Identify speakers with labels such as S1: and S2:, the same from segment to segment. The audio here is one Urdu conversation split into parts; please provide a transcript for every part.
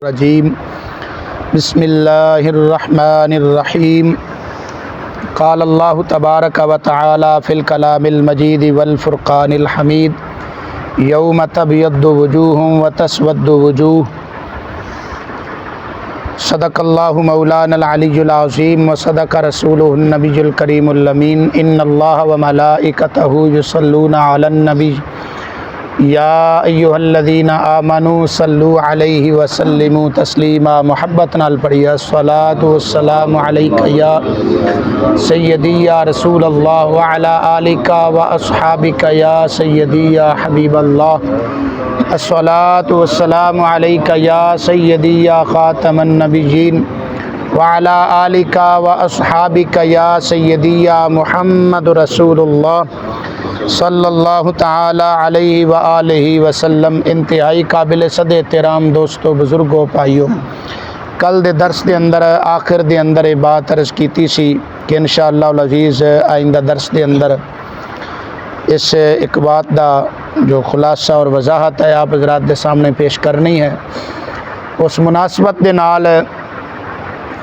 S1: الرجیم بسم اللہ الرحمن الرحیم قال اللہ تبارک و تعالی فی الکلام المجید والفرقان الحمید یوم تبیض وجوہ وتسود وجوہ صدق اللہ مولانا العلی العظیم وصدق رسولہ النبی الکریم الامین ان اللہ وملائکتہ یصلون علی النبی یا ایہا الذین آمنوا صلوا علیہ وسلموا تسلیما محبت نال پڑھیا الصلاۃ والسلام علیک یا سیدی یا رسول اللہ وعلی آلک واصحابک یا سیدی یا حبیب اللہ الصلاۃ والسلام علیک یا سیدی یا خاتم النبیین وعلی آلک واصحابک یا سیدی یا محمد رسول اللہ صلی اللہ تعالی علیہ وآلہ وسلم۔ انتہائی قابل صد احترام دوستو، بزرگوں، بھائیو، کل دے درس دے اندر آخر دے اندر بات عرض کیتی سی کہ انشاءاللہ العزیز آئندہ درس دے اندر اس ایک بات دا جو خلاصہ اور وضاحت ہے آپ حضرات دے سامنے پیش کرنی ہے۔ اس مناسبت دے نال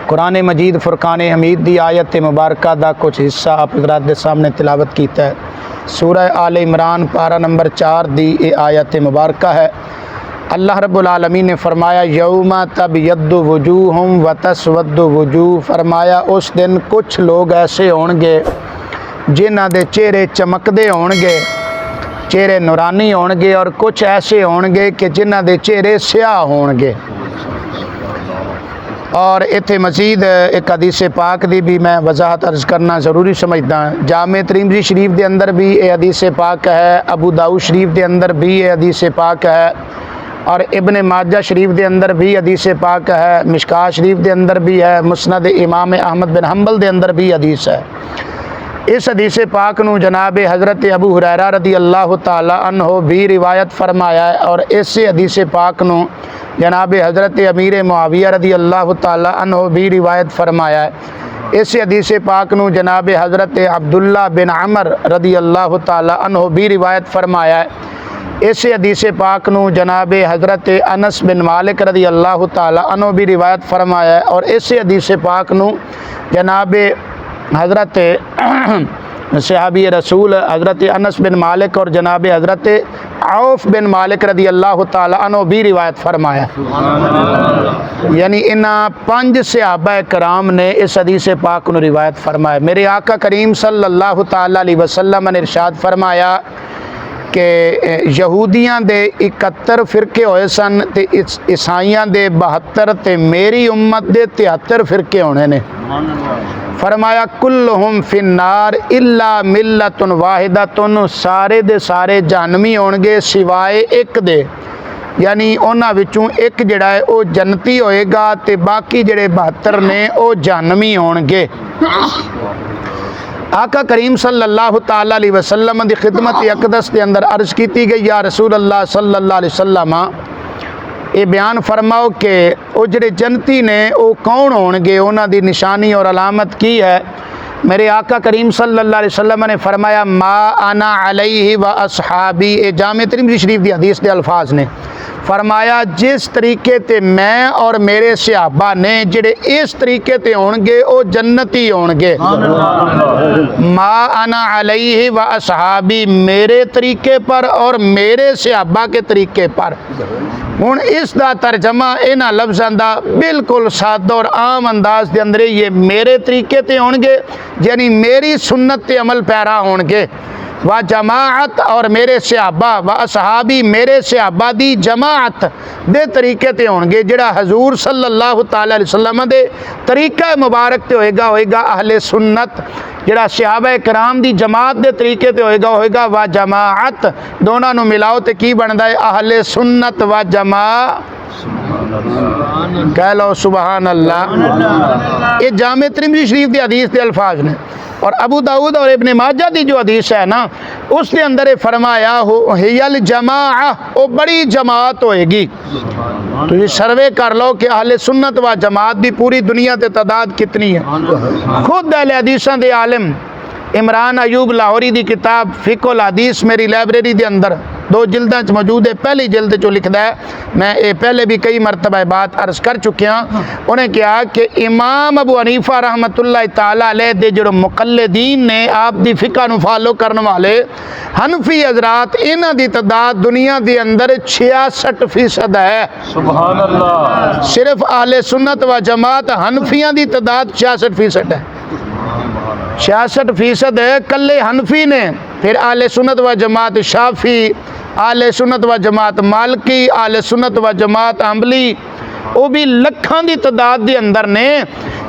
S1: قرآن مجید فرقان حمید دی آیت مبارکہ دا کچھ حصہ آپ حضرات دے سامنے تلاوت کیتا ہے۔ سورہ آل عمران پارہ نمبر 4 دی یہ آیت مبارکہ ہے۔ اللہ رب العالمین نے فرمایا یوم تبیض وجوہ وتسود وجوہ، فرمایا اس دن کچھ لوگ ایسے ہون گے جنہاں دے چہرے چمکدے ہون گے، چہرے نورانی ہون گے، اور کچھ ایسے ہون گے کہ جنہاں دے چہرے سیاہ ہون گے۔ اور اتھے مزید ایک حدیث پاک دی بھی میں وضاحت عرض کرنا ضروری سمجھتا ہوں۔ جامع ترمذی شریف دے اندر بھی یہ حدیث پاک ہے، ابو داؤد شریف دے اندر بھی یہ حدیث پاک ہے، اور ابن ماجہ شریف دے اندر بھی حدیث پاک ہے، مشکاۃ شریف دے اندر بھی ہے، مسند امام احمد بن حنبل دے اندر بھی حدیث ہے۔ اس حدیث پاک نو جناب حضرت ابو ہریرہ رضی اللہ تعالی عنہ بھی روایت فرمایا ہے، اور اس حدیث پاک نو جناب حضرت امیر معاویہ رضی اللہ تعالی عنہ بھی روایت فرمایا ہے۔ اس حدیث پاک نو جناب حضرت عبداللہ بن عمر رضی اللہ تعالی عنہ بھی روایت فرمایا ہے۔ اس حدیث پاک نو جناب حضرت انس بن مالک رضی اللہ تعالی عنہ بھی روایت فرمایا ہے، اور اس حدیث پاک نو جناب حضرت صحابی رسول حضرت انس بن مالک اور جناب حضرت عوف بن مالک رضی اللہ تعالی عنہ بھی روایت فرمایا، یعنی انہاں 5 صحابہ کرام نے اس حدیث پاک نو روایت فرمایا۔ میرے آقا کریم صلی اللہ تعالی علیہ وسلم نے ارشاد فرمایا کہ یہودیاں دے 71 فرقے ہوئے سن تے عیسائیاں دے 72 تے میری امت دے 73 فرقے ہونے نے۔ فرمایا کلہم فی النار الا ملت واحدۃ، سارے دے سارے جہنمی ہون گے سوائے ایک دے، یعنی انہاں وچوں ایک جڑا ہے او جنتی ہوئے گا تے باقی جڑے 72 نے او جہنمی ہون گے۔ آقا کریم صلی اللہ تعالی علیہ وسلم دی خدمت اقدس دے اندر عرض کیتی گئی یا رسول اللہ صلی اللہ علیہ وسلم یہ بیان فرماؤ کہ وہ جڑے جنتی نے وہ کون ہون گے، انہاں دی نشانی اور علامت کی ہے؟ میرے آقا کریم صلی اللہ علیہ وسلم نے فرمایا ما انا علیہ و اصحابی، یہ جامع ترمذی شریف دی حدیث دے الفاظ نے۔ فرمایا جس طریقے تے میں اور میرے صحابہ نے جڑے اس طریقے تے ہون گے وہ جنتی ہون گے۔ ما انا علیہ و اصحابی، میرے طریقے پر اور میرے صحابہ کے طریقے پر۔ ہن اس دا ترجمہ انہاں لفظاں دا بالکل سادہ اور عام انداز دے اندر یہ میرے طریقے تے ہون گے، یعنی میری سنت تے عمل پیرا ہون گے، و جماعت اور میرے صحابہ و اصحابی، میرے صحابہ دی جماعت دے طریقے تے ہون گے، جڑا حضور صلی اللہ تعالی علیہ وسلم دے طریقہ مبارک تے ہوئے گا اہل سنت، جڑا صحابہ کرام دی جماعت دے طریقے تے ہوئے گا و جماعت، دونوں نو ملاؤ تے کی بندا ہے اہل سنت و جماعت۔ کہہ لو سبحان اللہ۔ یہ جامع ترمذی شریف دی حدیث دے الفاظ نے، اور ابو داؤد اور ابن ماجہ دی جو حدیث ہے نا اس کے اندر فرمایا ہی الجماعہ، وہ بڑی جماعت ہوئے گی۔ تو یہ سروے کر لو کہ اہل سنت و جماعت دی پوری دنیا تے تعداد کتنی ہے۔ خود اہل حدیثاں دے عالم عمران ایوب لاہوری دی کتاب فقہ الحدیث میری لائبریری دے اندر دو جلداں چ موجود ہے. پہلی جلد جو لکھدا ہے، میں یہ پہلے بھی کئی مرتبہ بات عرض کر چکیا، انہیں کہا کہ امام ابو حنیفہ رحمۃ اللہ تعالیٰ علیہ دے جو مقلدین نے آپ دی فقہ نو فالو کرنے والے حنفی حضرات، انہاں دی تعداد دنیا دی اندر 66% ہے.
S2: سبحان اللہ.
S1: صرف اہل سنت و جماعت حنفیاں دی تعداد 66% ہے. 66% کلے حنفی نے. پھر اہل سنت و جماعت شافی، اہل سنت و جماعت مالکی، اہل سنت و جماعت حنبلی، وہ بھی لکھاں دی تعداد دے اندر نے.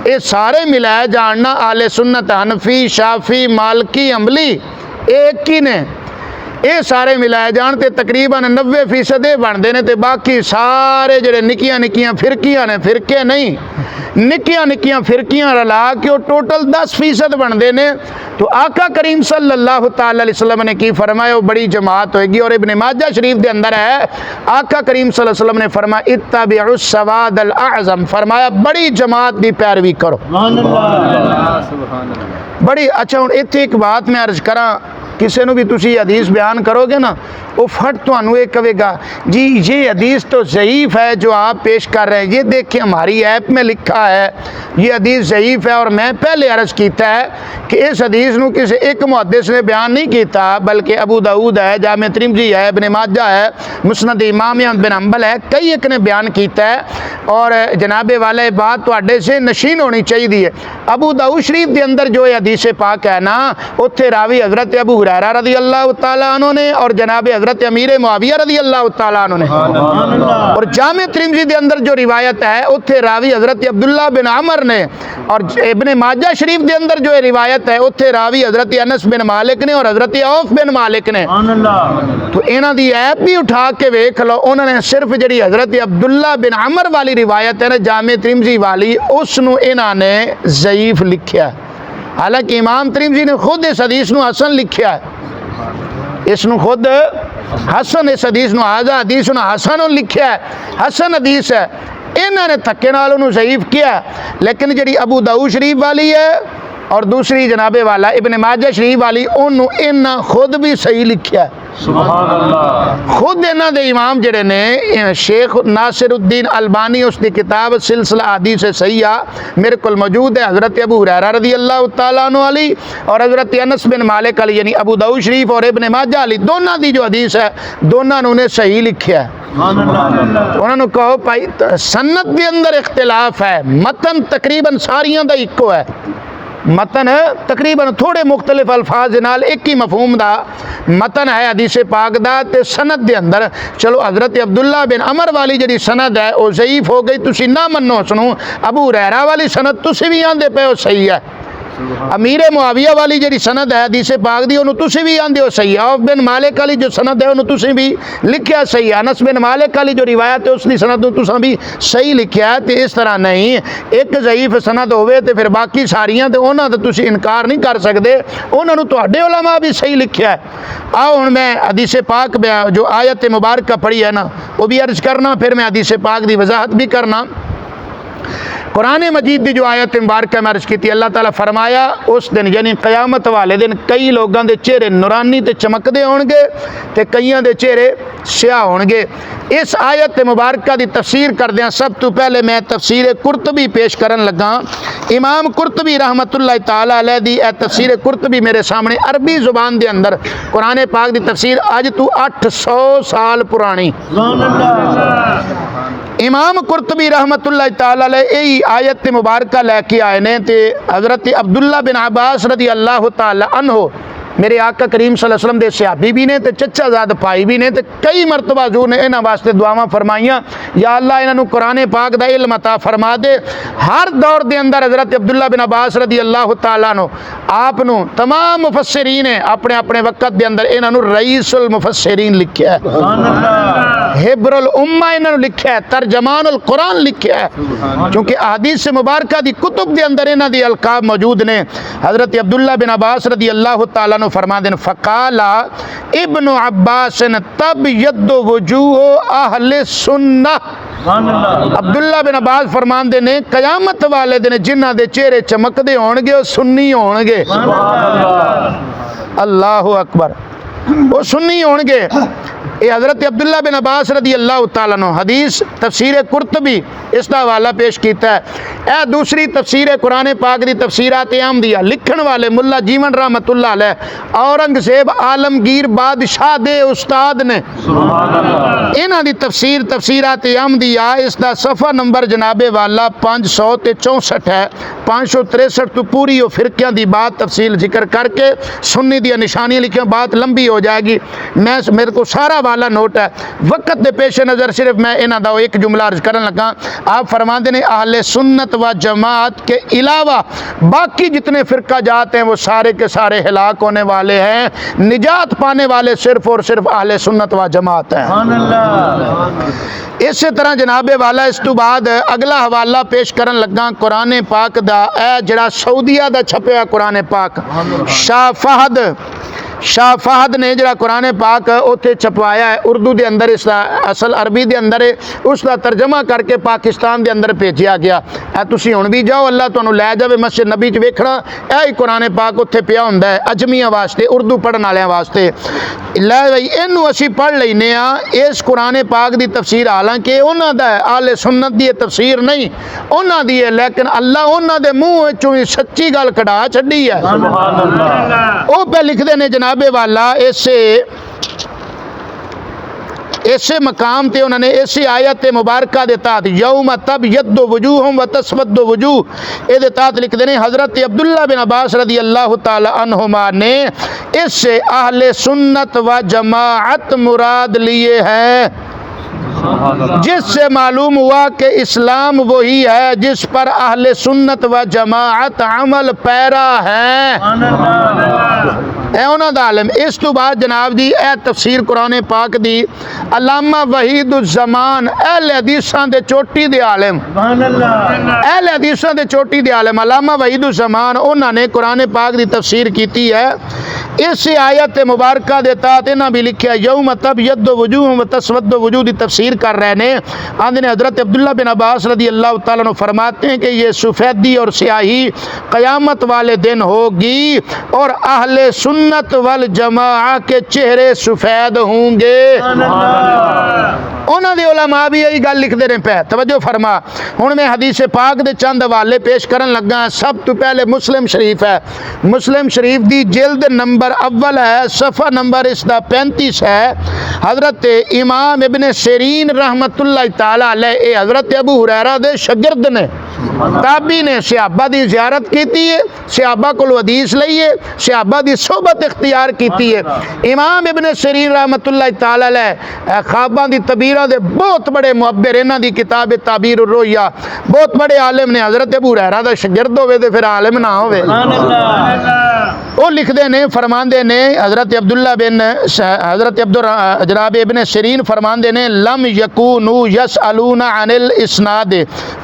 S1: یہ سارے ملائے جاننا اہل سنت حنفی شافی مالکی حنبلی ایک ہی نے. یہ سارے ملائے جان تے تقریباً 90% بنتے ہیں. تے باقی سارے جڑے نکیاں نکیاں فرقیاں نے، فرقے نہیں، نکیاں نکیاں فرقیاں رلا کے وہ ٹوٹل 10% بنتے ہیں. تو آقا کریم صلی اللہ تعالی علیہ وسلم نے کی فرمایا وہ بڑی جماعت ہوئے گی. اور ابن ماجہ شریف دے اندر ہے، آقا کریم صلی اللہ علیہ وسلم نے فرمایا اتبعوا السواد الاعظم، فرمایا بڑی جماعت دی پیروی کرو. بڑی اچھا. ہوں اتنے ایک بات میں عرض کراں، کسی نو بھی تسی حدیث بیان کرو گے نا، وہ فٹ تو انو ایک کہے گا جی یہ حدیث تو ضعیف ہے جو آپ پیش کر رہے ہیں، یہ دیکھیں ہماری ایپ میں لکھا ہے یہ حدیث ضعیف ہے. اور میں پہلے عرض کیتا ہے کہ اس حدیث نو کسی ایک محدث نے بیان نہیں کیتا، بلکہ ابو داؤد ہے، جامع ترمذی ہے، ابن ماجہ ہے، مسند امام احمد بن حنبل ہے، کئی ایک نے بیان کیتا ہے. اور جناب والے بات تواڈے سے نشین ہونی چاہیے. ابو داؤد شریف دے اندر جو حدیث پاک ہے نا، اتھے راوی حضرت ابو ہریرہ رضی اللہ تعالیٰ عنہ نے اور جناب حضرت امیر معاویہ رضی اللہ تعالیٰ عنہ نے. اور جامع ترمذی دے اندر جو روایت ہے اتھے راوی حضرت عبداللہ بن عمر نے. اور ابن ماجہ شریف دے اندر جو روایت ہے اتھے راوی حضرت انس بن مالک نے اور حضرت عوف بن مالک نے. تو انہاں دی ایپ بھی اٹھا کے ویکھ لو، انہوں نے صرف جڑی حضرت عبداللہ بن عمر والی روایت ہے نا جامع ترمذی والی، اس نو انہاں نے ضعیف لکھیا. حالانکہ امام ترمذی نے خود اس حدیث نو حسن لکھیا ہے، اس نو خود حسن، اس حدیث نو آزا حدیث نو حسن لکھیا ہے، حسن حدیث ہے. انہوں نے تھکے نال انہوں ضعیف کیا. لیکن جڑی ابو داؤد شریف والی ہے اور دوسری جناب والا ابن ماجہ شریف والی، انہوں انہاں خود بھی صحیح لکھیا ہے.
S2: سبحان اللہ.
S1: خود انہاں دے امام جڑے نے شیخ ناصر الدین البانی، اس دی کتاب سلسلہ احادیث صحیحہ میرے کول موجود ہے، حضرت ابو ہریرہ رضی اللہ تعالیٰ عنہ علی اور حضرت انس بن مالک علی، یعنی ابو داؤد شریف اور ابن ماجہ علی، دونوں دی جو حدیث ہے دونوں نے صحیح لکھیا ہے. انہوں نے کہو بھائی سنت دے اندر اختلاف ہے، متن تقریباً ساریاں دا ایکو ہے، متن تقریباً تھوڑے مختلف الفاظ نال ایک ہی مفہوم دا متن ہے حدیث پاک دا. تے سند دے اندر چلو حضرت عبداللہ بن عمر والی جڑی سند ہے وہ ضعیف ہو گئی، تسی نہ منو سنو. ابو ہریرہ والی سند تسی بھی آندے پے ہو صحیح ہے. امیر معاویہ والی جڑی سند ہے حدیث پاک دی انہوں تسی بھی آندے ہو صحیح ہے. عوف بن مالک والی جو سند ہے انہوں تسی بھی لکھیا صحیح ہے. انس بن مالک والی جو روایت ہے اس دی سند تساں بھی صحیح لکھیا ہے. تے اس طرح نہیں ایک ضعیف سند ہوئے تے پھر باقی ساریاں تے انہاں تے تسی انکار نہیں کر سکدے، انہاں نوں تہاڈے علماء بھی صحیح لکھیا ہے. آؤ ہن میں حدیث پاک جو آیت مبارکہ پڑھی ہے نا وہ بھی عرض کرنا، پھر میں حدیث پاک دی وضاحت بھی کرنا. قرآن مجید دی جو آیت مبارکہ میں عرض کی تھی، اللہ تعالیٰ فرمایا اس دن یعنی قیامت والے دن کئی لوگاں دے چہرے نورانی تے چمکدے ہون گے تے کئیاں دے چہرے سیاہ ہون گے. اس آیت مبارکہ دی تفسیر کردیاں سب تو پہلے میں تفسیر قرطبی پیش کرن لگا. امام قرطبی رحمت اللہ تعالیٰ علیہ دی اے تفسیر قرطبی میرے سامنے عربی زبان دے اندر قرآن پاک دی تفسیر اج تو 800 سال پرانی. امام قرطبی رحمت اللہ تعالیٰ علیہ یہی آیت مبارکہ لے کے آئے نے. تے حضرت عبداللہ بن عباس رضی اللہ تعالیٰ عنہ میرے آقا کریم صلی اللہ علیہ وسلم دے صحابی بھی نے تے چچا زاد پائی بھی نے. تے کئی مرتبہ حضور نے انہاں واسطے دعاواں فرمائیاں، یا اللہ انہاں نوں قرآن پاک دا علم عطا فرما دے. ہر دور دے اندر حضرت عبداللہ بن عباس رضی اللہ تعالیٰ عنہ آپ نوں تمام مفسرین نے اپنے اپنے وقت دے اندر انہاں نوں رئیس المفسرین لکھیا ہے، حبر الامہ انہاں نوں لکھیا ہے، ترجمان القرآن لکھیا ہے. کیونکہ احادیث مبارکہ دی کتب دے اندر انہاں دی القاب موجود نے. حضرت عبداللہ بن عباس رضی اللہ تعالیٰ فرما دین فقال ابن عباس تبید وجوہ اہل سنہ. عبداللہ بن عباس فرمان دے نے قیامت والے دن جنہ دے چہرے چمکدے ہون گے وہ سنی ہون گے. اللہ اکبر، وہ سنی ہون گے. یہ حضرت عبداللہ بن عباس رضی اللہ تعالیٰ عنہ حدیث تفسیر قرطبی اس کا حوالہ پیش کیتا ہے۔ اے دوسری تفسیر قرآن پاک دی تفسیرات احمدیہ لکھن والے ملا جیون رحمت اللہ علیہ اورنگزیب عالمگیر بادشاہ دے استاد نے انہاں دی تفسیرات احمدیہ اس دا صفحہ نمبر جناب والا 564 ہے۔ 563 تو پوری وہ فرقیاں دی بات تفصیل ذکر کر کے سنی دی نشانیاں لکھیں، بات لمبی ہو جائے گی، میرے کو سارا والا نوٹ ہے، وقت دے پیش نظر صرف میں انہاں دا ایک جملہ عرض کرن لگا۔ آپ فرماندے نے اہل سنت و جماعت کے علاوہ باقی جتنے فرقہ جات ہیں وہ سارے کے سارے ہلاک ہونے والے ہیں، نجات پانے والے صرف اور صرف اہل سنت و جماعت ہیں۔ اسی طرح جناب والا اس تو بعد اگلا حوالہ پیش کرن لگا قرآن پاک دا، اے جڑا سعودیہ دا چھپیا قرآن پاک، شاہ فہد نے جڑا قرآن پاک اوتھے چھپوایا ہے اردو دے اندر، اس دا اصل عربی دے اندر ہے، اس دا ترجمہ کر کے پاکستان دے اندر بھیجیا گیا۔ اے تسی ہن بھی جاؤ، اللہ تانوں لے جاوے مسجد نبی چ ویکھنا، اے ہی قرآن پاک اوتھے پیا ہوندا ہے اجمیاں واسطے، اردو پڑھن والیاں واسطے۔ لے بھائی اینو اسی پڑھ لینے ہاں، اس قرآن پاک دی تفسیر حالانکہ انہاں دا ہے، اہل سنت دی تفسیر نہیں انہاں دی ہے، لیکن اللہ انہاں دے منہ وچوں سچی گل کڈا چھڈی ہے۔ او پہ لکھدے نے جناب والا ایسے مقام تے انہوں نے ایسی آیت مبارکہ دے تحت یوم تبیض وجوہ و تسود وجوہ اے دے تحت لکھ دینے حضرت عبداللہ بن عباس رضی اللہ تعالی عنہما نے اس سے اہل سنت و جماعت مراد لیے ہیں، جس سے معلوم ہوا کہ اسلام وہی ہے جس پر اہل سنت و جماعت عمل پیرا ہیں۔ اے انہاں دا عالم۔ اس تو بعد جناب جی اے تفسیر قرآن پاک دی علامہ وحید الزمان اہل حدیثاں دے چوٹی دے عالم، اہل حدیثاں دے چوٹی دے عالم علامہ وحید الزمان، انہاں نے قرآن پاک دی تفسیر کیتی ہے۔ اس آیت مبارکہ دے تحت انہاں بھی لکھیا یوم تبیض وجوہ و تسود وجوہ دی تفسیر کر رہے نے۔ آندھے نے حضرت عبداللہ بن عباس رضی اللہ تعالیٰ عنہ فرماتے ہیں کہ یہ سفیدی اور سیاہی قیامت والے دن ہوگی اور اہل سنت والجماعہ کے چہرے سفید ہوں گے۔ انہاں دے علماء بھی یہی گل لکھ دے رہے پہ، توجہ فرما۔ ہن میں حدیث پاک دے چند حوالے پیش کرن لگا۔ سب تو پہلے مسلم شریف ہے، مسلم شریف دی جلد نمبر اول ہے، صفحہ نمبر اس دا 35 ہے۔ حضرت امام ابن سیرین رحمت اللہ تعالی علیہ، اے حضرت ابو ہریرہ دے شاگرد نے، تابعی نے، صحابہ دی زیارت کیتی ہے، صحابہ کو حدیث لئیے، صحابہ دی صحبت اختیار کیتی ہے۔ امام ابن سیرین رحمت اللہ تعالی علیہ خواباں دی تعبیراں دے بہت بڑے معبر، انہاں دی کتاب تعبیر الرؤیا، بہت بڑے عالم نے۔ حضرت ابو ہریرہ دا شاگرد ہوئے تے پھر عالم نہ ہوئے۔ وہ لکھ دے نے، فرمان دے نے، حضرت عبداللہ بن حضرت جناب ابن سیرین فرمان دے نے لم یکونوا یسألون عن الاسناد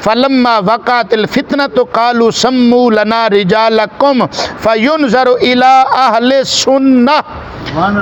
S1: فلما وقعت الفتنة قالوا سموا لنا رجالکم فینظر الى اہل السنہ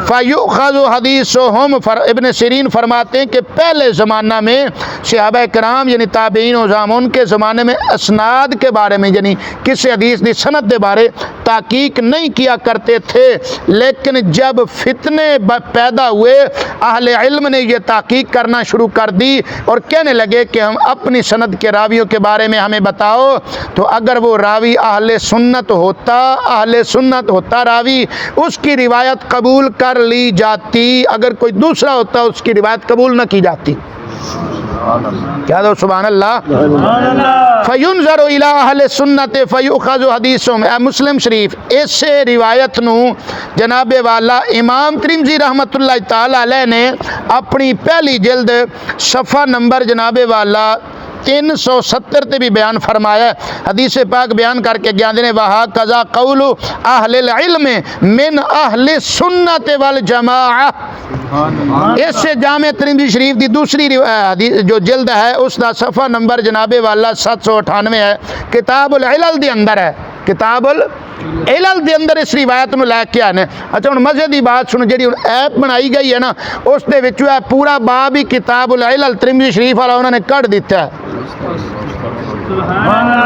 S1: فیؤخذ حدیثہم۔ ابن سیرین فرماتے ہیں کہ پہلے زمانہ میں صحابہ کرام یعنی تابعین و ان کے زمانے میں اسناد کے بارے میں یعنی کسی حدیث دی سند کے بارے تحقیق نہیں کیا کرتے تھے، لیکن جب فتنے پیدا ہوئے اہل علم نے یہ تحقیق کرنا شروع کر دی اور کہنے لگے کہ ہم اپنی سند کے راویوں کے بارے میں ہمیں بتاؤ، تو اگر وہ راوی اہل سنت ہوتا راوی، اس کی روایت قبول کر لی جاتی، اگر کوئی دوسرا ہوتا اس کی روایت قبول نہ کی جاتی۔ کیا دو سبحان اللہ۔ فینظر الی اہل السنۃ فیؤخذ حدیثہم۔ مسلم شریف ایسے روایت نو جناب والا امام ترمذی رحمت اللہ تعالی علیہ نے اپنی پہلی جلد صفحہ نمبر جناب والا 370 تے بھی بیان فرمایا ہے۔ حدیث پاک بیان کر کے گیا دینے وہا قضا قول اہل العلم من اہل سنت والجماعہ۔ اس سے جامع ترمذی شریف دی دوسری جو جلد ہے اس دا صفحہ نمبر جناب والا 798 ہے، کتاب العلل دی اندر ہے، کتاب علل دے اندر اس روایت نو لے کے آنے. اچھا ہن مزے دی بات سنو، جڑی ایپ بنائی گئی ہے نا اس دے وچوں ہے پورا باب ہی کتاب العلل ترمذی شریف والا انہوں نے کٹ دیتا ہے.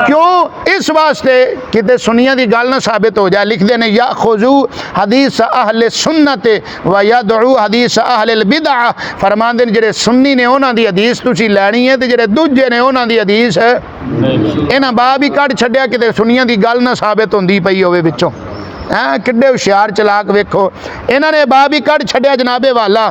S1: کیوں؟ اس واسطے کتے سنیاں دی گل نہ ثابت ہو جائے. لکھ دینے یا خذو حدیث اہل سنت و یدعو حدیث اہل البدع. فرمان دین جڑے سنی نے انہاں دی حدیث تسی لینی ہے تے جڑے دوجے نے انہاں دی حدیث انہاں باب ہی کٹ چھڈیا کتے سنیاں دی گل نہ ثابت ہوندی پئی ہوے وچوں. کڈے ہوشیار چلاک ویکھو انہاں نے باب ہی کٹ چھڈیا جناب والا.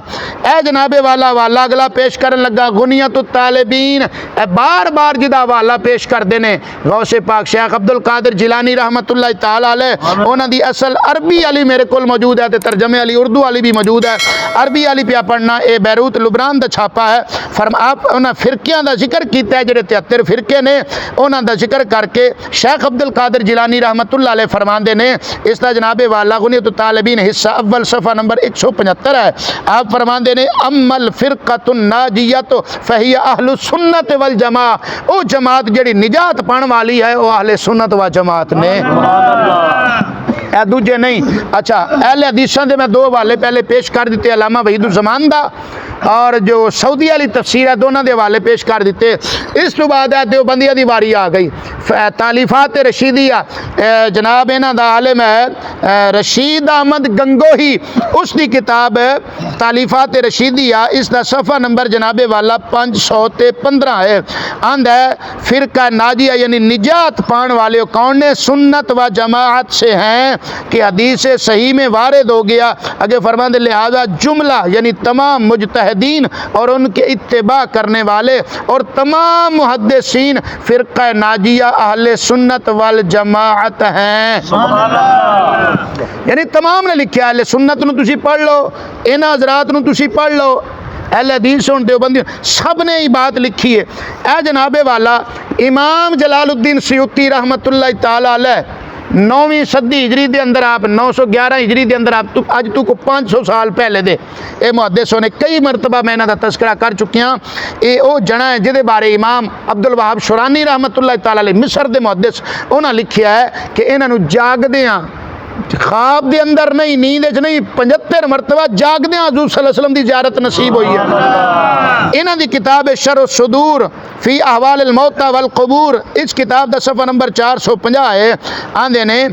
S1: اے جناب والا والا اگلا پیش کرن لگا غنیۃ الطالبین. اے بار بار جدا والا پیش کردے نے غوث پاک شیخ عبد القادر جیلانی رحمت اللہ تعالی علیہ. انہاں دی اصل عربی والی میرے کول موجود ہے تے ترجمے والی اردو والی بھی موجود ہے. عربی والی پیا پڑھنا، اے بیروت لبنان دا چھاپا ہے. آپ انہاں فرقیاں دا ذکر کیتا ہے جڑے 73 فرقے نے انہاں دا ذکر کر کے شیخ عبد القادر جیلانی رحمت اللہ علیہ فرماندے نے اس دا جناب والا غنیۃ الطالبین حصہ اول صفحہ نمبر 175 ہے. آپ فرماندے نے اما الفرقۃ الناجیۃ فہی اہل السنت والجماعہ. او جماعت جڑی نجات پان والی ہے وہ اہل سنت و جماعت نے، اے دوجے نہیں. اچھا اہل حدیثاں دے میں دو حوالے پہلے پیش کر دیتے، علامہ وحید الزمان دا اور جو سعودی والی تفسیر ہے دونوں دے حوالے پیش کر دیتے. اس تو بعد ہے دیوبندیہ دی باری آ گئی. تالیفات رشیدیہ جناب انہاں دا عالم ہے رشید احمد گنگوہی، اس دی کتاب تالیفات رشیدیہ اس دا صفحہ نمبر جناب والا 515 ہے. آند ہے فرقہ ناجیہ یعنی نجات پان والے کون نے؟ سنت و جماعت سے ہیں کہ حدیث صحیح میں وارد ہو گیا. اگے فرماندے لہذا جملہ یعنی تمام مجتہدین اور ان کے اتباع کرنے والے اور تمام محدثین فرقہ ناجیہ اہل سنت والجماعت ہیں. یعنی تمام نے لکھا اہل سنت نو تسی پڑھ لو، انہاں حضرات نو تسی پڑھ لو، اہل حدیث ہون دیوبندی سب نے یہ بات لکھی ہے. اے جناب والا امام جلال الدین سیوطی رحمت اللہ تعالی علیہ 9ویں صدی ہجری دے اندر آپ 911 ہجری دے اندر آپ اج تو کو 500 سال پہلے دے اے محدثوں نے کئی مرتبہ میں انہاں دا تذکرہ کر چکیاں. اے او جنا ہے جدے بارے امام عبد الوہاب شورانی رحمت اللہ تعالی علیہ مصر دے محدث انہاں لکھیا ہے کہ انہاں نو جاگدیاں خواب دے اندر نہیں، نیند وچ نہیں، 75 مرتبہ جاگدیاں حضور صلی اللہ علیہ وسلم دی زیارت نصیب ہوئی ہے. انہاں دی کتاب شرح الصدور فی احوال الموتى والقبور اس کتاب دا صفحہ نمبر 450 ہے. آندے نے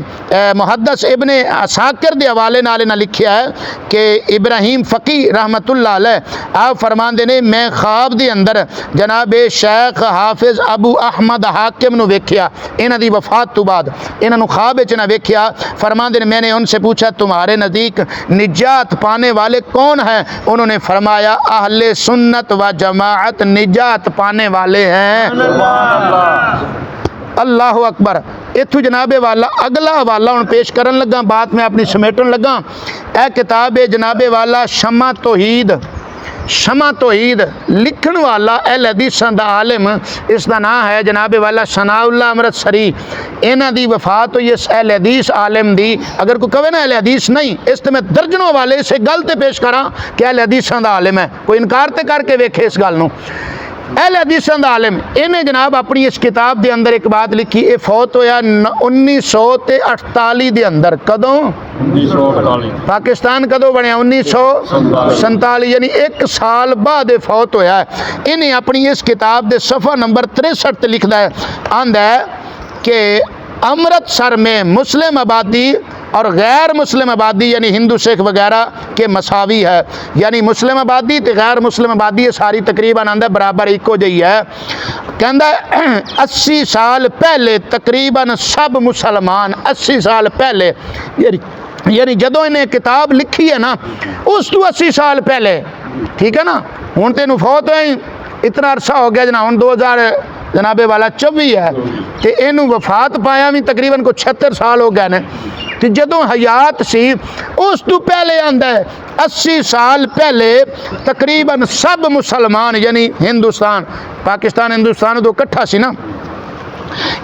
S1: محدث ابن عساکر دے حوالے نال انہاں لکھیا ہے کہ ابراہیم فقی رحمت اللہ علیہ آپ فرماندے نے میں خواب دے اندر جناب شیخ حافظ ابو احمد حاکم نو ویکھیا. انہاں دی وفات تو بعد انہاں نو خواب وچ نہ ویکھیا. فرماندے میں نے ان سے پوچھا تمہارے نزدیک نجات پانے والے کون ہیں؟ انہوں نے فرمایا اہل سنت و جماعت نجات پانے والے ہیں. اللہ اکبر. اتھو جناب والا اگلا حوالہ ہن پیش کرن لگا، بات میں اپنی سمیٹن لگا. اے کتاب ہے جناب والا شمع توحید. شمع توحید لکھن والا اہل حدیثاں دا عالم اس دا نام ہے جناب والا ثناء اللہ امرتسری. انہاں دی وفات ہوئی اس اہل حدیث عالم دی. اگر کوئی کہے نا اہل حدیث نہیں، اس تے میں درجنوں والے اسے گل تے پیش کراں کہ اہل حدیثاں دا عالم ہے. کوئی انکار تے کر کے ویکھے اس گل نو. اہل حدیثاں دا عالم انہیں جناب اپنی اس کتاب دے اندر ایک بات لکھی. اے فوت ہویا 1948 دے اندر. کدوں؟
S2: 1948.
S1: پاکستان کدوں بنیا؟ 1947 یعنی ایک سال بعد فوت ہویا ہے. انہیں اپنی اس کتاب دے صفحہ نمبر 63 تے لکھدا ہے. آندا ہے کہ امرتسر میں مسلم آبادی اور غیر مسلم آبادی یعنی ہندو سکھ وغیرہ کے مساوی ہے. یعنی مسلم آبادی تے غیر مسلم آبادی یہ ساری تقریباً آندہ برابر ایکو جئی ہے. کہندہ 80 سال پہلے تقریباً سب مسلمان 80 سال پہلے یعنی جدوں انہیں کتاب لکھی ہے نا اس تو 80 سال پہلے، ٹھیک ہے نا. ہن تینوں فوت ہوئے اتنا عرصہ ہو گیا جناب، ہن 2000 جناب والا 24 ہے تے اینوں وفات پایا بھی تقریباً کو 76 سال ہو گئے نے. تے جدوں حیات سی اس تو پہلے آندا ہے 80 سال پہلے تقریباً سب مسلمان یعنی ہندوستان پاکستان ہندوستان دو کٹھا سی نا،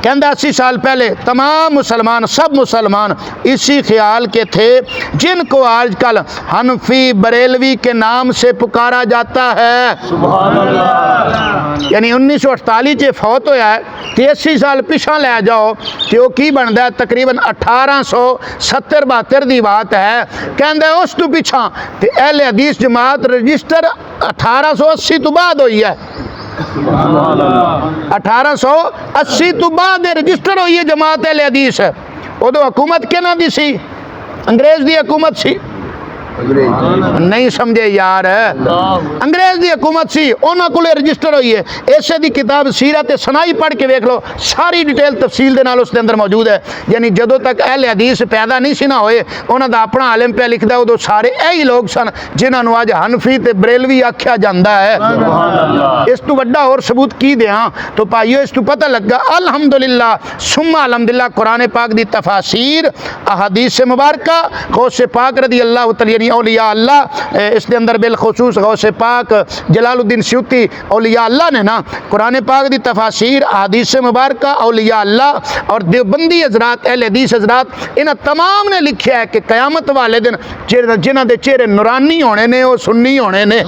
S1: کہندا 80 سال پہلے تمام مسلمان سب مسلمان اسی خیال کے تھے جن کو آج کل حنفی بریلوی کے نام سے پکارا جاتا ہے.
S2: سبحان اللہ.
S1: یعنی 1948 چ فوت ہویا ہے تے 80 سال پیچھا لے جاؤ تے وہ کی بندا ہے تقریباً 1870-72 دی بات ہے. کہندا اس تو پیچھا تے اہل حدیث جماعت رجسٹر 1880 تو بعد ہوئی ہے. 1880 تو بعد رجسٹر ہوئی ہے جماعت اہل حدیث. ادو حکومت کہنا دی سی؟ انگریز دی حکومت سی. نہیں سمجھے یار, انگریز دی حکومت سی, انہاں کولے رجسٹر ہوئی ہے. ایسے دی کتاب سیرت سنائی پڑھ کے دیکھ لو, ساری ڈیٹیل تفصیل دے نال اس دے اندر موجود ہے. یعنی جدوں تک اہل حدیث پیدا نہیں سی نہ ہوئے انہاں دا اپنا عالم پہ لکھدا ہے, ادو سارے یہی لوگ سن جنہاں نو اج حنفی تے بریلوی آکھیا جاندا ہے. اس تو بڑا اور ثبوت کی دیاں تو پائیو اس تو پتہ لگا الحمدللہ ثم الحمدللہ قرآن پاک دی تفاسیر احادیث مبارکہ غوث پاک رضی اللہ تعالی اولیاء اللہ, اس کے اندر بالخصوص غوث پاک جلال الدین سیوطی اولیاء اللہ نے نا قرآن پاک دی تفاسیر حدیث مبارکہ اولیاء اللہ اور دیوبندی حضرات اہل حدیث حضرات انہاں تمام نے لکھیا ہے کہ قیامت والے دن جنہاں دے چہرے نورانی ہونے نے وہ سنی ہونے نے.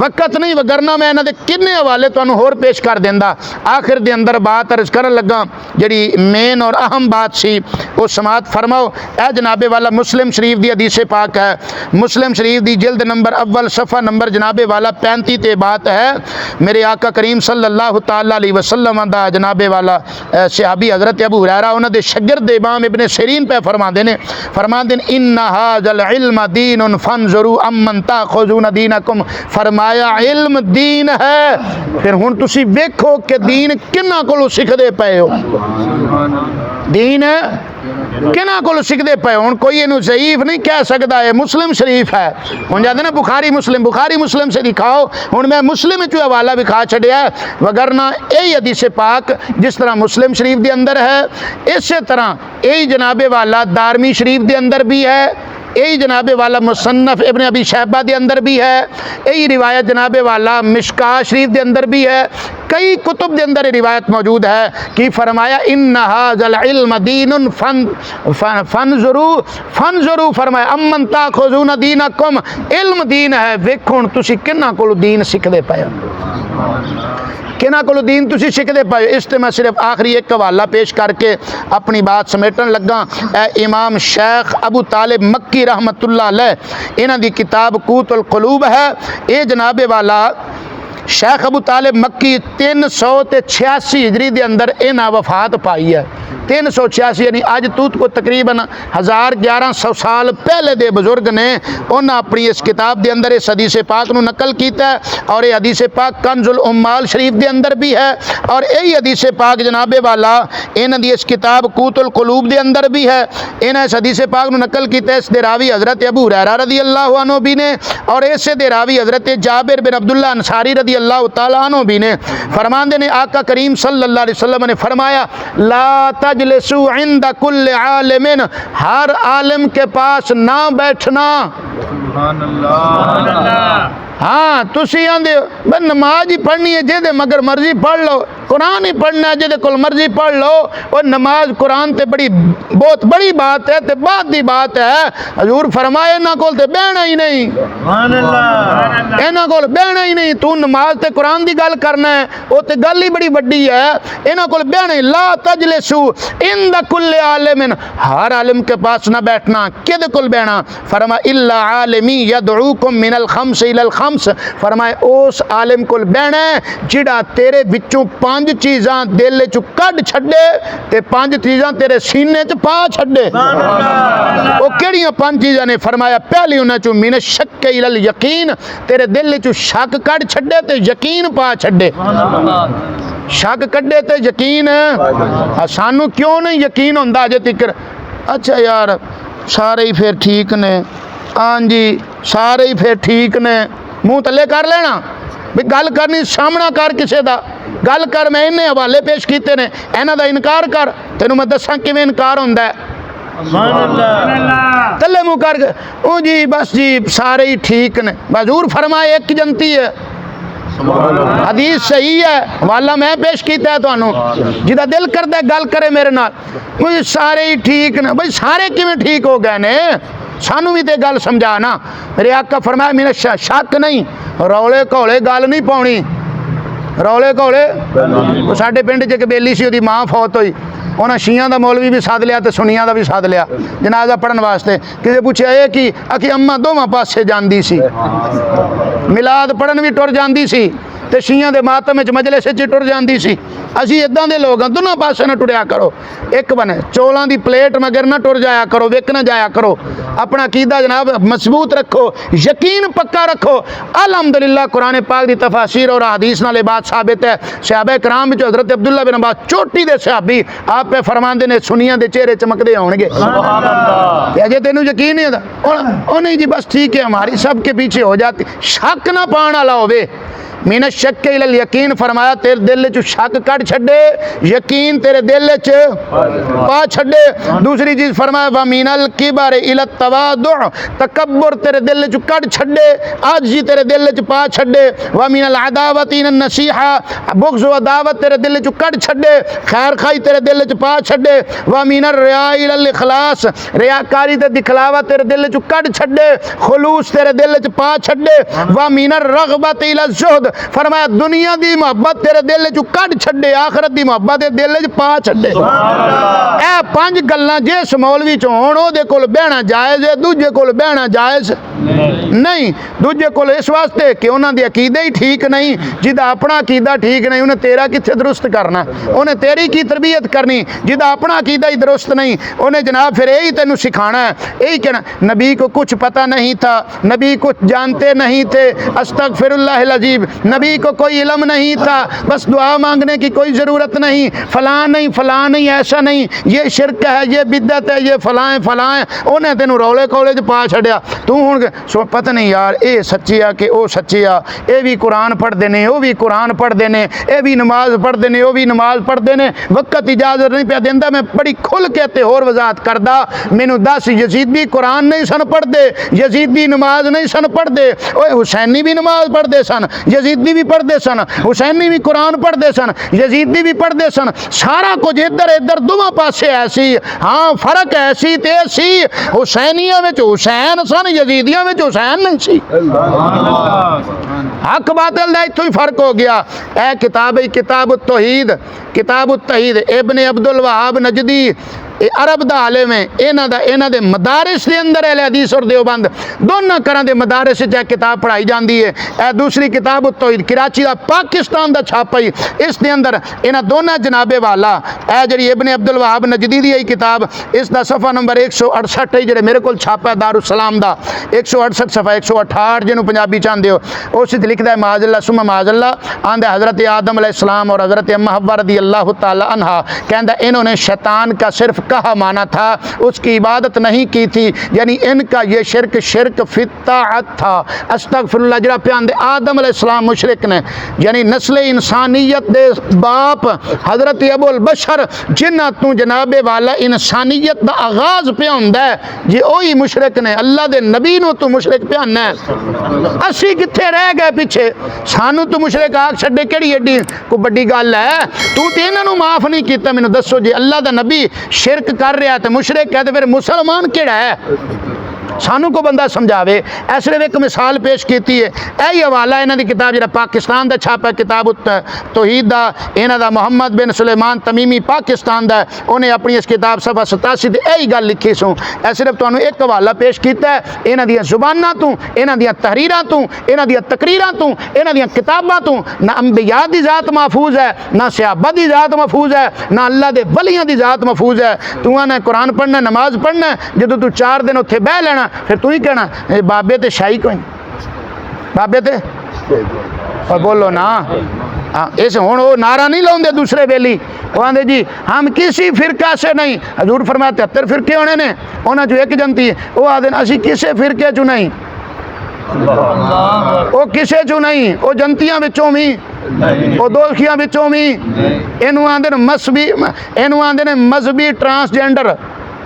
S1: وقت نہیں وگرنا میں انہاں دے کنے حوالے تانوں ہور پیش کر دیندا. آخر دے اندر بات عرض کرن لگا جڑی مین اور اہم بات سی وہ سماعت فرماؤ. اے جناب والا مسلم شریف دی حدیث پاک ہے, مسلم شریف دی جلد نمبر اول صفحہ نمبر جناب والا 35 تے بات ہے. میرے آقا کریم صلی اللہ تعالی علیہ وسلم دا جناب والا صحابی حضرت ابو ہریرہ انہاں دے شاگرد امام ابن سیرین پہ فرماندے نے ان ھذا العلم دین فانظروا امن تاخذون دینکم. فرمایا علم دین ہے, پھر ہن تسی ویکھو کہ دین کنہاں کولوں سکھدے پئے ہو. دین کنہاں کولوں سکھدے پئے ہو. ہن کوئی اینو ضعیف نہیں کہہ سکدا ہے, مسلم شریف ہے. ہن جاندے نا بخاری مسلم سے دکھاؤ. ہن میں مسلم چ حوالہ دکھا چھڈیا وگرنہ یہی حدیث پاک جس طرح مسلم شریف دے اندر ہے اسی طرح یہی جناب والا دارمی شریف دے اندر بھی ہے, یہی جناب والا مصنف ابن ابی شیبہ دے اندر بھی ہے, یہی روایت جناب والا مشکاہ شریف دے اندر بھی ہے, کئی کتب دے اندر روایت موجود ہے کہ فرمایا ان ھذا العلم دین فانظروا فرمایا امن تاخذون دینکم. علم دین ہے, ویکھو ہن تسی کنہاں کولوں دین سکھدے پئے ہو, کنہاں کولوں دین تسی سکھدے پئے ہو. اس تے میں صرف آخری ایک حوالہ پیش کر کے اپنی بات سمیٹن لگا. اے امام شیخ ابو طالب مکی رحمت اللہ علیہ انہاں دی کتاب قوت القلوب ہے. اے جناب والا شیخ ابو طالب مکی 386 ہجری دے اندر انہاں وفات پائی ہے. 386 یعنی آج توت کو تقریباً 1100 سال پہلے دے بزرگ نے انہاں اپنی اس کتاب دے اندر اس حدیث پاک نو نقل کیتا ہے, اور یہ حدیث پاک کنز الامال شریف دے اندر بھی ہے, اور یہی حدیث پاک جناب والا انہاں دی اس کتاب قوت القلوب دے اندر بھی ہے. انہاں اس حدیث پاک نو نقل کیتا ہے اس دے راوی حضرت ابو ہریرہ رضی اللہ عنہ بھی نے, اور ایسے دے راوی حضرت جابر بن عبداللہ انصاری رضی اللہ تعالی عنہ بھی نے. فرماندے نے آقا کریم صلی اللہ علیہ وسلم نے فرمایا لا تجلسوا عند کل عالم, ہر عالم کے پاس نہ بیٹھنا.
S2: سبحان اللہ.
S1: ہاں تسی آندے بس نماز ہی پڑھنی ہے جے مگر مرضی پڑھ لو, قرآن ہی پڑھنا ہے جے کول مرضی پڑھ لو. اور نماز قرآن تے بہت بڑی بات ہے تے بعد دی بات ہے. حضور فرمائے انہاں کول تے بہنا ہی نہیں,
S2: سبحان اللہ.
S1: انہاں کول بہنا ہی نہیں. تو نماز تے قرآن دی گل کرنا ہے وہ تے گل ہی بڑی وڈی ہے. انہاں کول بہنا ہی. لا تجلسوا عند کل عالم, ہر عالم کے پاس نہ بیٹھنا. کدے کول بہنا؟ فرما الا عالمی یدعوکم من الخمس الى الخمس. فرمائے اس عالم کول بہنا ہے جڑا تیرے وچوں 5 چیزاں دل چ کڈ چھڈے تے 5 چیزاں تیرے سینے چ پا چھڈے. او کیڑیاں 5 چیزاں نے؟ فرمایا پہلی انہاں چوں من الشک الى الیقین, تیرے دل چ شک کڈ چھڈے تے یقین پا چھڈے. شک کڈے تے یقین. سانو کیوں نہیں یقین ہوندا اجے تک؟ اچھا یار سارے ہی پھر ٹھیک نے, ہاں جی سارے ہی پھر ٹھیک نے, منہ تلے کر لینا بھی گل کرنی سامنا کر کسے دا گل کر. میں انہیں حوالے پیش کیتے نے, انہاں دا انکار کر, تینوں میں دساں کیویں انکار ہوندا ہے.
S2: سبحان اللہ.
S1: تلے منہ کر او جی بس جی سارے ہی ٹھیک نے. حضور فرمائے ایک جنتی ہے, حدیث صحیح ہے، حوالہ میں پیش کیتا ہے تانوں، جدا دل کردا ہے گل کرے میرے نال، کوئی سارے ہی ٹھیک نے، بھئی سارے کیویں ٹھیک ہو گئے نے، سانو بھی تے گل سمجھا نا۔ میرے آقا فرمایا میرا شک نہیں، رولے کھولے گل نہیں پاؤنی، رولے کھولے۔ ساڈے پنڈ چ ایک بیلی سی، دی ماں فوت ہوئی، انہاں شیعہ دا مولوی بھی ساتھ لیا تے سنیاں دا بھی ساتھ لیا جنازہ پڑھن واسطے۔ کسے پوچھیا اے کی آکھی اماں دوواں پاسے جاندی سی، میلاد پڑھن بھی ٹر جاندی سی تے شیعہ دے ماتم وچ مجلس وچ ٹر جاندی سی۔ اسی اداں دے لوگ ہاں، دونوں پاسے نہ ٹریا کرو، ایک بنے چولاں دی پلیٹ مگر نہ ٹر جایا کرو، وک نہ جایا کرو، اپنا عقیدہ جناب مضبوط رکھو، یقین پکا رکھو۔ الحمدللہ قرآن پاک دی تفاسیر اور حدیث نال بات ثابت ہے۔ صحابہ کرام وچ حضرت عبداللہ بن عباس چوٹی دے صحابی آپ پہ فرماندے نے سنیاں دے چہرے چمکدے ہون گے۔ کہ اجے تینوں یقین نہیں ہے او نہیں جی بس ٹھیک ہے ہماری سب کے پیچھے ہو جاتی، شک نہ پان والا ہوے۔ من الشک الی الیقین فرمایا تیرے دل چ شک کٹ چھڈے، یقین تیرے دل چ پا چھڈے۔ دوسری چیز فرمایا ومن الکبر الی التواضع، تکبر تیرے دل چ کٹ چھڈے، عاجزی تیرے دل چ پا چھڈے۔ ومن العداوۃ الی النصیحہ، بغض و عداوت تیرے دل چ کٹ چھڈے، خیر خائی تیرے دل چ پا چھڈے۔ ومن الریاء الی الاخلاص، ریاکاری تے دکھلاوا تیرے دل چ کٹ چھڈے، خلوص تیرے دل چ پا چھڈے۔ ومن الرغبۃ الی الزہد، فرمایا دنیا دی محبت تیرے دل چ کٹ چھڈے، آخرت دی محبت دل چ پا چھڈے۔ اے پانچ گلاں جس مولوی چ ہون او دے کول بہنا جائز ہے، دوجے کول بہنا جائز نہیں۔ دوجے کول اس واسطے کہ انہاں دی عقیدہ ہی ٹھیک نہیں، جدا اپنا عقیدہ ٹھیک نہیں انہیں تیرا کتھے درست کرنا، انہیں تیری کی تربیت کرنی، جدا اپنا عقیدہ ہی درست نہیں انہیں جناب پھر یہی تینوں سکھانا ہے، یہی کہنا نبی کو کچھ پتہ نہیں تھا، نبی کچھ جانتے نہیں تھے، استغفر اللہ العظیم، نبی کو کوئی علم نہیں تھا، بس دعا مانگنے کی کوئی ضرورت نہیں، فلاں نہیں ایسا نہیں، یہ شرک ہے، یہ بدعت ہے، یہ فلاں ہے، انہیں تینوں رولے کولے چ پا چھڈیا۔ تو ہن سو پتہ نہیں یار اے سچی آ کہ او سچی آ، اے بھی قرآن پڑھدے نے، او بھی قرآن پڑھدے نے، اے بھی نماز پڑھدے نے، او بھی نماز پڑھدے نے۔ وقت اجازت نہیں پیا دیندا، میں بڑی کھل کے تے ہور وضاحت کردا، مینوں دس یزید بھی قرآن نہیں سن پڑھدے، یزید بھی نماز نہیں سن پڑھدے، اوے حسینی بھی نماز پڑھدے سن، یزیدی بھی پڑھدے سن، حسینی بھی قرآن پڑھدے سن، یزیدی بھی پڑھدے سن، سارا کچھ ادھر دونوں پاسے ایسی۔ ہاں فرق ایسی تے سی، حسینیاں وچ حسین سن، یزیدیاں وچ حسین نہیں سی۔ حق باطل دا اتوں ہی فرق ہو گیا۔ اے کتاب کتاب التوحید ابن عبد الوہاب نجدی عرب دا عالم ہے، انہاں دے مدارس دے اندر اہل حدیث اور دیوبند دونوں طرح دے مدارس وچ کتاب پڑھائی جاندی ہے۔ اے دوسری کتاب التوحید کراچی دا پاکستان دا چھاپا ہی، اس دے اندر انہاں دونوں جناب والا اے جڑی ابن عبد الوہاب نجدی دی کتاب، اس دا صفحہ نمبر 168 ہے جڑے میرے کول چھاپا ہے دارالسلام دا 168 صفحہ 168 جنوں پنجابی چاندے ہو، اس وچ لکھدا ہے معاذ اللہ ثم معاذ اللہ آندا حضرت آدم علیہ السلام اور حضرت اماں حوا رضی اللہ تعالی عنہا کہندا انہوں نے شیطان کا صرف کہا مانا تھا، اس کی عبادت نہیں کی تھی، یعنی ان کا یہ شرک فی الطاعت تھا۔ استغفر اللہ جڑا پیان دے آدم علیہ السلام مشرک نے، یعنی نسل انسانیت دے باپ حضرت ابو البشر جنہ تو جناب والا انسانیت دا آغاز پیا ہوندا ہے جی اوہی مشرک نے، اللہ دے نبی نو تو مشرک پیانا ہے۔ اسی کتھے رہ گئے پیچھے، سانو تو مشرک آگ چھڈے کیڑی ایڈی کو بڑی گل ہے، تو تے انہاں نو معاف نہیں کیتا، مینوں دسو جی اللہ دا نبی شرک کر رہا ہے تو مشرک ہے تو پھر مسلمان کیڑا ہے؟ سانو کو بندہ سمجھاوے۔ ایسے ایک مثال پیش کیتی ہے، اے حوالہ انہاں دی کتاب جڑا پاکستان دا چھاپا ہے کتاب التوحید دا، انہاں دا محمد بن سلیمان تمیمی پاکستان دا، انہیں اپنی اس کتاب صفحہ 87 تے یہی گل لکھی سوں۔ اے صرف تانوں ایک حوالہ پیش کیتا ہے انہاں دیاں زباناں تو، انہاں دیاں تحریراں تو، انہاں دیاں تقریراں تو، انہاں دیاں کتاباں تو، نہ انبیاء دی ذات محفوظ ہے، نہ صحابہ دی ذات محفوظ ہے، نہ اللہ دے ولیاں دی ذات محفوظ ہے۔ تو آنا قرآن پڑھنا نماز پڑھنا، جدوں تو 4 دن اتھے بہ لینا پھر تو ہی کہنا بابے تے شاہی کوئی بابے تے اور بولو نا اس ہوں وہ نعرہ نہیں لاؤں دے دوسرے بیلی، وہ آدھے جی ہم کسی فرقہ سے نہیں، حضور فرمایا 73 فرقے ہونے نے انہاں جو ایک جنتی ہے، وہ آدھے اسی کسے فرقے چو نہیں، وہ کسے چو نہیں، وہ جنتیاں بچوں بھی، وہ دوستیاں بچوں بھی، انہوں آدھے مذہبی ٹرانسجینڈر،